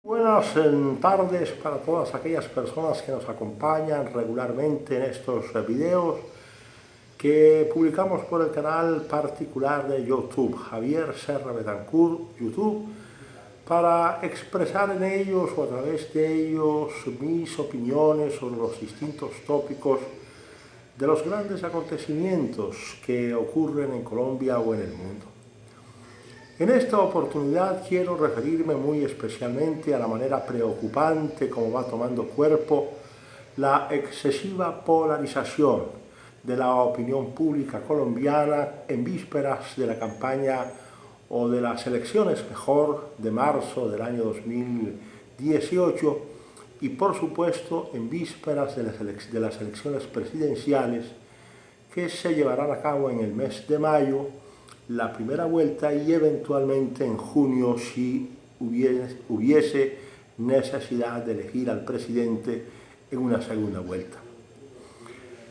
Buenas tardes para todas aquellas personas que nos acompañan regularmente en estos videos que publicamos por el canal particular de YouTube, Javier Serra Betancourt, YouTube, para expresar en ellos o a través de ellos mis opiniones sobre los distintos tópicos de los grandes acontecimientos que ocurren en Colombia o en el mundo. En esta oportunidad quiero referirme muy especialmente a la manera preocupante como va tomando cuerpo la excesiva polarización de la opinión pública colombiana en vísperas de la campaña o de las elecciones, mejor, de marzo del año 2018 y por supuesto en vísperas de las elecciones presidenciales que se llevarán a cabo en el mes de mayo, la primera vuelta, y eventualmente en junio si hubiese necesidad de elegir al presidente en una segunda vuelta.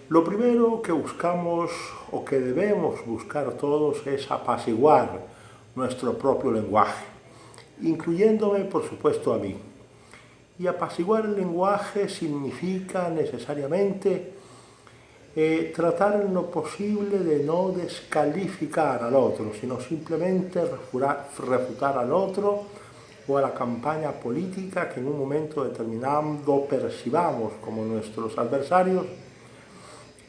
Lo primero que buscamos o que debemos buscar todos es apaciguar nuestro propio lenguaje, incluyéndome por supuesto a mí. Y apaciguar el lenguaje significa necesariamente tratar en lo posible de no descalificar al otro, sino simplemente refutar al otro o a la campaña política que en un momento determinado percibamos como nuestros adversarios,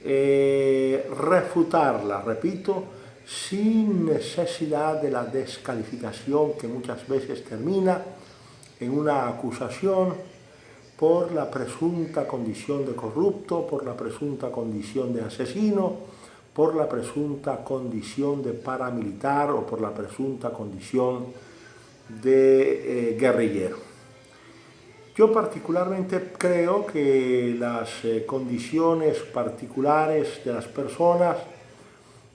refutarla, repito, sin necesidad de la descalificación que muchas veces termina en una acusación por la presunta condición de corrupto, por la presunta condición de asesino, por la presunta condición de paramilitar o por la presunta condición de guerrillero. Yo particularmente creo que las condiciones particulares de las personas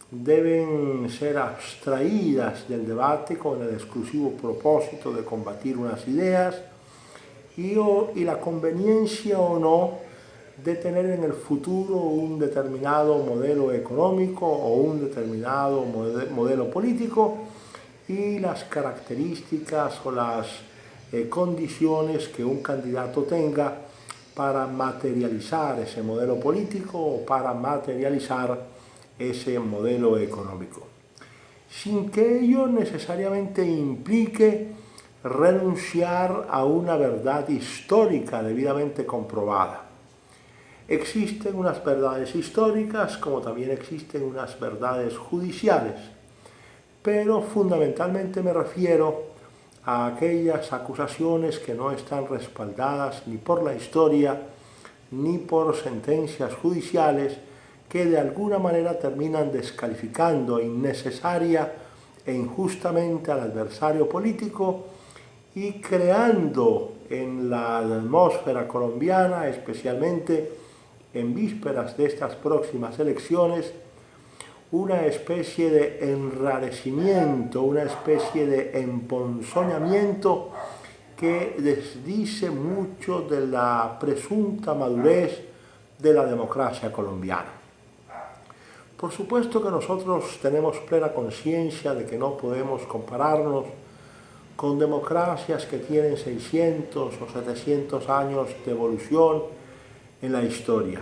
deben ser abstraídas del debate con el exclusivo propósito de combatir unas ideas y la conveniencia o no de tener en el futuro un determinado modelo económico o un determinado modelo político y las características o las condiciones que un candidato tenga para materializar ese modelo político o para materializar ese modelo económico, sin que ello necesariamente implique renunciar a una verdad histórica debidamente comprobada. Existen unas verdades históricas como también existen unas verdades judiciales, pero fundamentalmente me refiero a aquellas acusaciones que no están respaldadas ni por la historia ni por sentencias judiciales que de alguna manera terminan descalificando innecesaria e injustamente al adversario político y creando en la atmósfera colombiana, especialmente en vísperas de estas próximas elecciones, una especie de enrarecimiento, una especie de emponzoñamiento que desdice mucho de la presunta madurez de la democracia colombiana. Por supuesto que nosotros tenemos plena conciencia de que no podemos compararnos con democracias que tienen 600 o 700 años de evolución en la historia.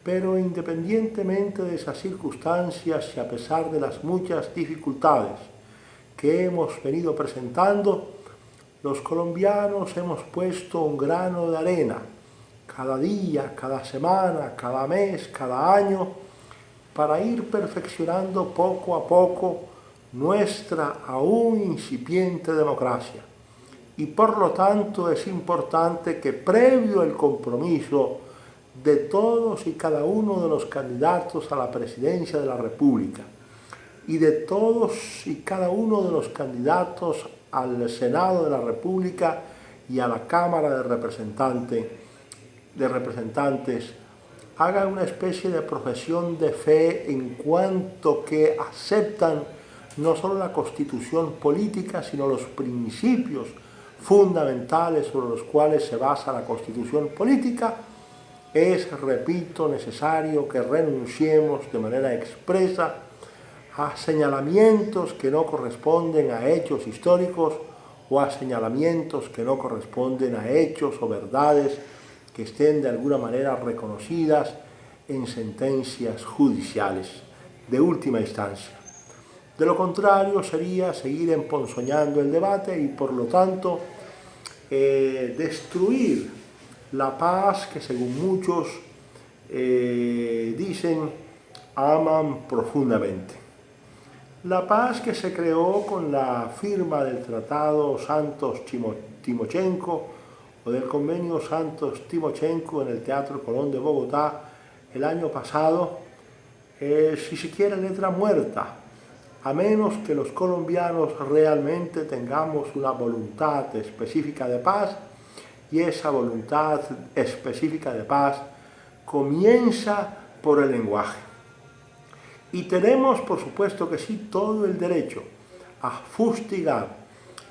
Pero independientemente de esas circunstancias y a pesar de las muchas dificultades que hemos venido presentando, los colombianos hemos puesto un grano de arena cada día, cada semana, cada mes, cada año, para ir perfeccionando poco a poco nuestra aún incipiente democracia. Y por lo tanto es importante que previo al compromiso de todos y cada uno de los candidatos a la presidencia de la República y de todos y cada uno de los candidatos al Senado de la República y a la Cámara de Representantes hagan una especie de profesión de fe en cuanto que aceptan no solo la constitución política, sino los principios fundamentales sobre los cuales se basa la constitución política. Es, repito, necesario que renunciemos de manera expresa a señalamientos que no corresponden a hechos históricos o a señalamientos que no corresponden a hechos o verdades que estén de alguna manera reconocidas en sentencias judiciales de última instancia. De lo contrario sería seguir emponzoñando el debate y por lo tanto destruir la paz que según muchos dicen aman profundamente. La paz que se creó con la firma del Tratado Santos-Timochenko o del Convenio Santos-Timochenko en el Teatro Colón de Bogotá el año pasado, si se quiere letra muerta, a menos que los colombianos realmente tengamos una voluntad específica de paz, y esa voluntad específica de paz comienza por el lenguaje. Y tenemos, por supuesto que sí, todo el derecho a fustigar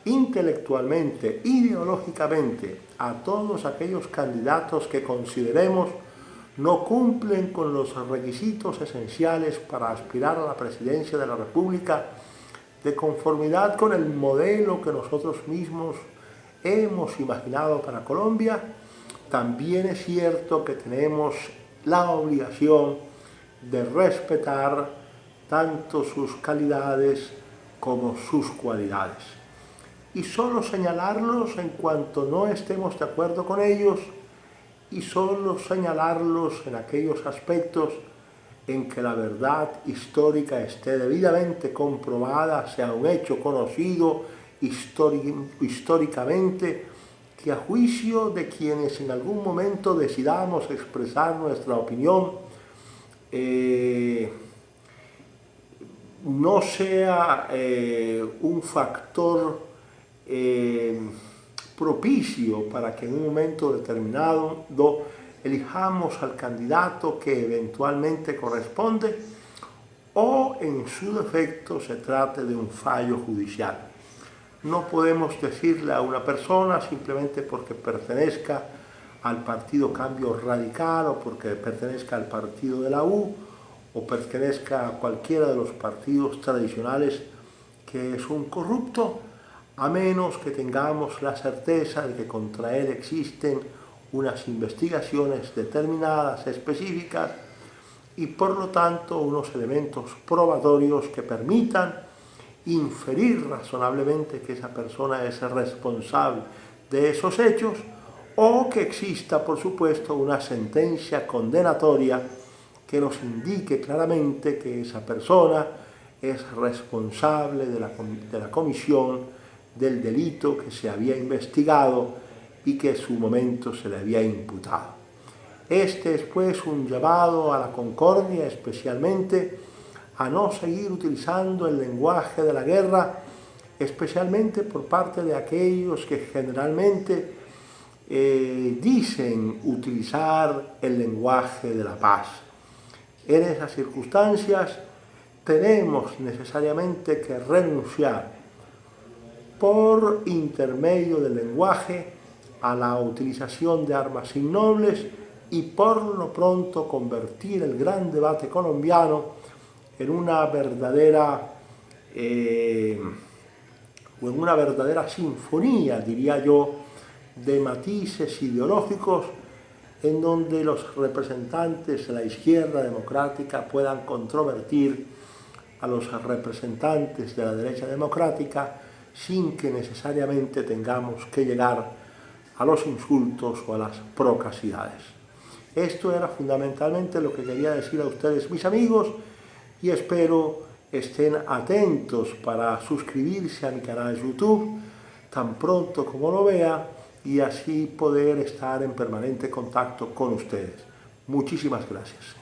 intelectualmente, ideológicamente, a todos aquellos candidatos que consideremos no cumplen con los requisitos esenciales para aspirar a la presidencia de la República de conformidad con el modelo que nosotros mismos hemos imaginado para Colombia. También es cierto que tenemos la obligación de respetar tanto sus calidades como sus cualidades. Y solo señalarlos en cuanto no estemos de acuerdo con ellos, y solo señalarlos en aquellos aspectos en que la verdad histórica esté debidamente comprobada, sea un hecho conocido históricamente, que a juicio de quienes en algún momento decidamos expresar nuestra opinión, no sea un factor propicio para que en un momento determinado elijamos al candidato que eventualmente corresponde, o en su defecto se trate de un fallo judicial. No podemos decirle a una persona simplemente porque pertenezca al partido Cambio Radical o porque pertenezca al partido de la U o pertenezca a cualquiera de los partidos tradicionales que es un corrupto, a menos que tengamos la certeza de que contra él existen unas investigaciones determinadas, específicas, y por lo tanto unos elementos probatorios que permitan inferir razonablemente que esa persona es responsable de esos hechos, o que exista, por supuesto, una sentencia condenatoria que nos indique claramente que esa persona es responsable de la comisión del delito que se había investigado y que en su momento se le había imputado. Este es pues un llamado a la concordia, especialmente a no seguir utilizando el lenguaje de la guerra, especialmente por parte de aquellos que generalmente dicen utilizar el lenguaje de la paz. En esas circunstancias tenemos necesariamente que renunciar por intermedio del lenguaje a la utilización de armas innobles y por lo pronto convertir el gran debate colombiano en una verdadera sinfonía, diría yo, de matices ideológicos, en donde los representantes de la izquierda democrática puedan controvertir a los representantes de la derecha democrática sin que necesariamente tengamos que llegar a los insultos o a las procacidades. Esto era fundamentalmente lo que quería decir a ustedes, mis amigos, y espero estén atentos para suscribirse a mi canal YouTube tan pronto como lo vea, y así poder estar en permanente contacto con ustedes. Muchísimas gracias.